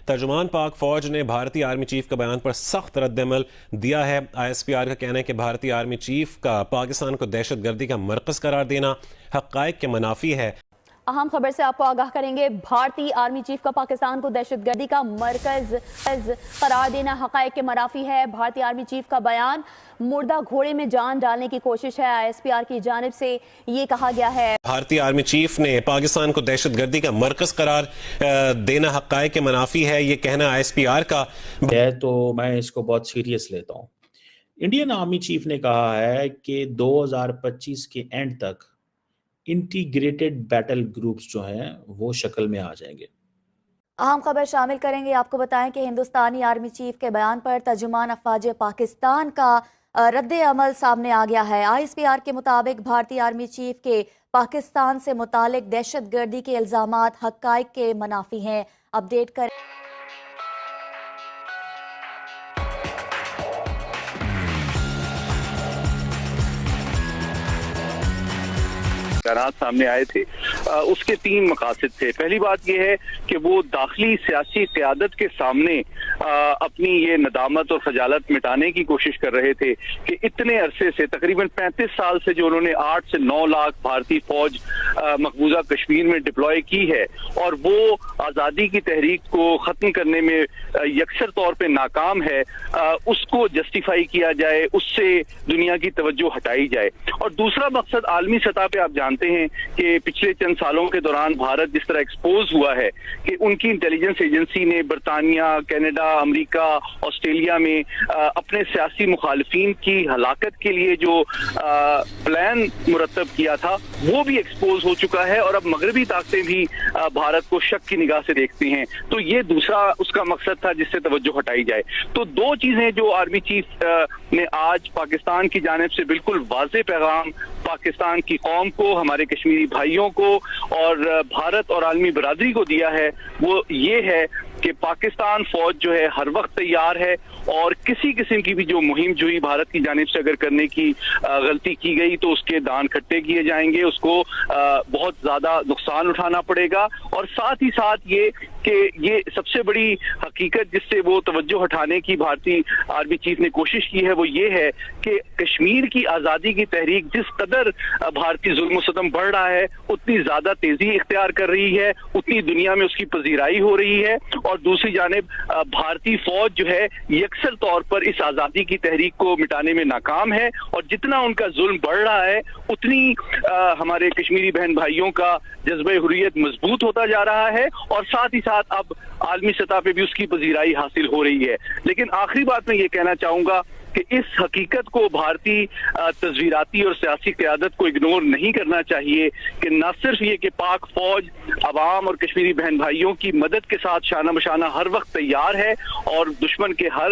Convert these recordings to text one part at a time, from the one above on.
ترجمان پاک فوج نے بھارتی آرمی چیف کا بیان پر سخت رد عمل دیا ہے۔ ISPR کا کہنا ہے کہ بھارتی آرمی چیف کا پاکستان کو دہشت گردی کا مرکز قرار دینا حقائق کے منافی ہے۔ اہم خبر سے آپ کو آگاہ کریں گے۔ بھارتی آرمی چیف کا پاکستان کو دہشت گردی کا مرکز قرار دینا حقائق کے منافی ہے۔ بھارتی آرمی چیف کا بیان مردہ گھوڑے میں جان ڈالنے کی کوشش ہے۔ ISPR کی جانب سے یہ کہا گیا ہے۔ بھارتی آرمی چیف نے پاکستان کو دہشت گردی کا مرکز قرار دینا حقائق کے منافی ہے، یہ کہنا ISPR کا ہے، تو میں اس کو بہت سیریس لیتا ہوں۔ انڈین آرمی چیف نے کہا ہے کہ 2025 کے اینڈ تک انٹیگریٹڈ بیٹل گروپس جو ہیں وہ شکل میں آ جائیں گے۔ اہم خبر شامل کریں گے۔ آپ کو بتائیں کہ ہندوستانی آرمی چیف کے بیان پر ترجمان افواج پاکستان کا رد عمل سامنے آ گیا ہے۔ ISPR کے مطابق بھارتی آرمی چیف کے پاکستان سے متعلق دہشت گردی کے الزامات حقائق کے منافی ہیں۔ اپڈیٹ کریں۔ بیانات سامنے آئے تھے، اس کے 3 مقاصد تھے۔ پہلی بات یہ ہے کہ وہ داخلی سیاسی قیادت کے سامنے اپنی یہ ندامت اور خجالت مٹانے کی کوشش کر رہے تھے کہ اتنے عرصے سے تقریباً 35 سال سے جو انہوں نے 8 سے 9 لاکھ بھارتی فوج مقبوضہ کشمیر میں ڈپلوائے کی ہے اور وہ آزادی کی تحریک کو ختم کرنے میں یکسر طور پہ ناکام ہے، اس کو جسٹیفائی کیا جائے، اس سے دنیا کی توجہ ہٹائی جائے۔ اور دوسرا مقصد عالمی سطح پہ آپ جانتے ہیں کہ پچھلے چند سالوں کے دوران بھارت جس طرح ایکسپوز ہوا ہے کہ ان کی انٹیلیجنس ایجنسی نے برطانیہ، کینیڈا، امریکہ، آسٹریلیا میں اپنے سیاسی مخالفین کی ہلاکت کے لیے جو پلان مرتب کیا تھا وہ بھی ایکسپوز ہو چکا ہے، اور اب مغربی طاقتیں بھی بھارت کو شک کی نگاہ سے دیکھتی ہیں۔ تو یہ دوسرا اس کا مقصد تھا جس سے توجہ ہٹائی جائے۔ تو 2 چیزیں جو آرمی چیف نے آج پاکستان کی جانب سے بالکل واضح پیغام پاکستان کی قوم کو، ہمارے کشمیری بھائیوں کو اور بھارت اور عالمی برادری کو دیا ہے، وہ یہ ہے کہ پاکستان فوج جو ہے ہر وقت تیار ہے، اور کسی قسم کی بھی جو مہم جوئی بھارت کی جانب سے اگر کرنے کی غلطی کی گئی تو اس کے دان کھٹے کیے جائیں گے، اس کو بہت زیادہ نقصان اٹھانا پڑے گا۔ اور ساتھ ہی ساتھ یہ کہ یہ سب سے بڑی حقیقت جس سے وہ توجہ ہٹانے کی بھارتی آرمی چیف نے کوشش کی ہے وہ یہ ہے کہ کشمیر کی آزادی کی تحریک جس قدر بھارتی ظلم و ستم بڑھ رہا ہے اتنی زیادہ تیزی اختیار کر رہی ہے، اتنی دنیا میں اس کی پذیرائی ہو رہی ہے، اور دوسری جانب بھارتی فوج جو ہے یکسر طور پر اس آزادی کی تحریک کو مٹانے میں ناکام ہے، اور جتنا ان کا ظلم بڑھ رہا ہے اتنی ہمارے کشمیری بہن بھائیوں کا جذبہ حریت مضبوط ہوتا جا رہا ہے، اور ساتھ ہی ساتھ اب عالمی سطح پہ بھی اس کی پذیرائی حاصل ہو رہی ہے۔ لیکن آخری بات میں یہ کہنا چاہوں گا کہ اس حقیقت کو بھارتی تصویراتی اور سیاسی قیادت کو اگنور نہیں کرنا چاہیے کہ نہ صرف یہ کہ پاک فوج عوام اور کشمیری بہن بھائیوں کی مدد کے ساتھ شانہ بشانہ ہر وقت تیار ہے اور دشمن کے ہر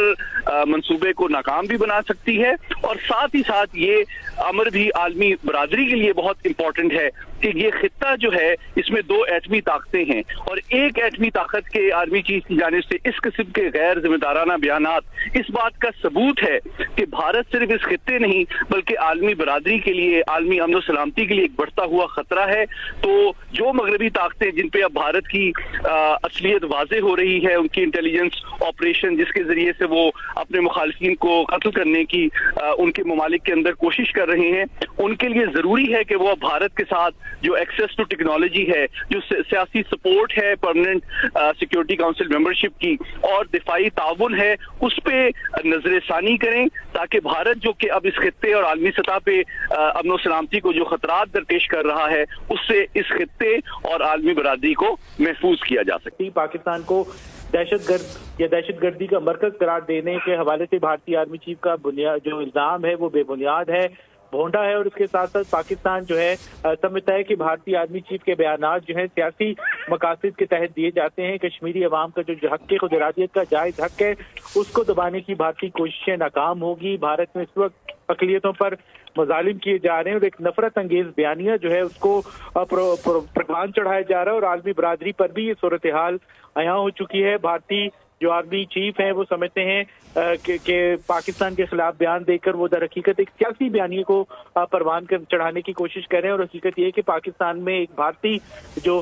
منصوبے کو ناکام بھی بنا سکتی ہے، اور ساتھ ہی ساتھ یہ امر بھی عالمی برادری کے لیے بہت امپورٹنٹ ہے کہ یہ خطہ جو ہے اس میں 2 ایٹمی طاقتیں ہیں، اور ایک ایٹمی طاقت کے آرمی چیف کی جانب سے اس قسم کے غیر ذمہ دارانہ بیانات اس بات کا ثبوت ہے کہ بھارت صرف اس خطے نہیں بلکہ عالمی برادری کے لیے، عالمی امن و سلامتی کے لیے ایک بڑھتا ہوا خطرہ ہے۔ تو جو مغربی طاقتیں جن پہ اب بھارت کی اصلیت واضح ہو رہی ہے، ان کی انٹیلیجنس آپریشن جس کے ذریعے سے وہ اپنے مخالفین کو قتل کرنے کی ان کے ممالک کے اندر کوشش کر رہے ہیں، ان کے لیے ضروری ہے کہ وہ بھارت کے ساتھ جو ایکسیس ٹو ٹیکنالوجی ہے، جو سیاسی سپورٹ ہے پرماننٹ سیکیورٹی کاؤنسل ممبرشپ کی، اور دفاعی تعاون ہے، اس پہ نظر ثانی کریں تاکہ بھارت جو کہ اب اس خطے اور عالمی سطح پہ امن و سلامتی کو جو خطرات درپیش کر رہا ہے اس سے اس خطے اور عالمی برادری کو محفوظ کیا جا سکے۔ پاکستان کو دہشت گرد یا دہشت گردی کا مرکز قرار دینے کے حوالے سے بھارتی آرمی چیف کا جو الزام ہے وہ بے بنیاد ہے، بھونڈا ہے، اور اس کے ساتھ ساتھ پاکستان جو ہے سمجھتا ہے کہ بھارتی آرمی چیف کے بیانات جو ہیں سیاسی مقاصد کے تحت دیے جاتے ہیں۔ کشمیری عوام کا جو حق خود ارادیت کا جائز حق ہے اس کو دبانے کی بھارتی کوششیں ناکام ہوگی۔ بھارت میں اس وقت اقلیتوں پر مظالم کیے جا رہے ہیں اور ایک نفرت انگیز بیانیہ جو ہے اس کو پروان چڑھایا جا رہا ہے، اور عالمی برادری پر بھی یہ صورتحال عیاں ہو چکی ہے۔ بھارتی جو آرمی چیف ہیں وہ سمجھتے ہیں کہ پاکستان کے خلاف بیان دے کر وہ در حقیقت ایک سیاسی بیانیے کو پروان کر چڑھانے کی کوشش کر رہے ہیں، اور حقیقت یہ ہے کہ پاکستان میں ایک بھارتی جو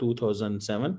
2007,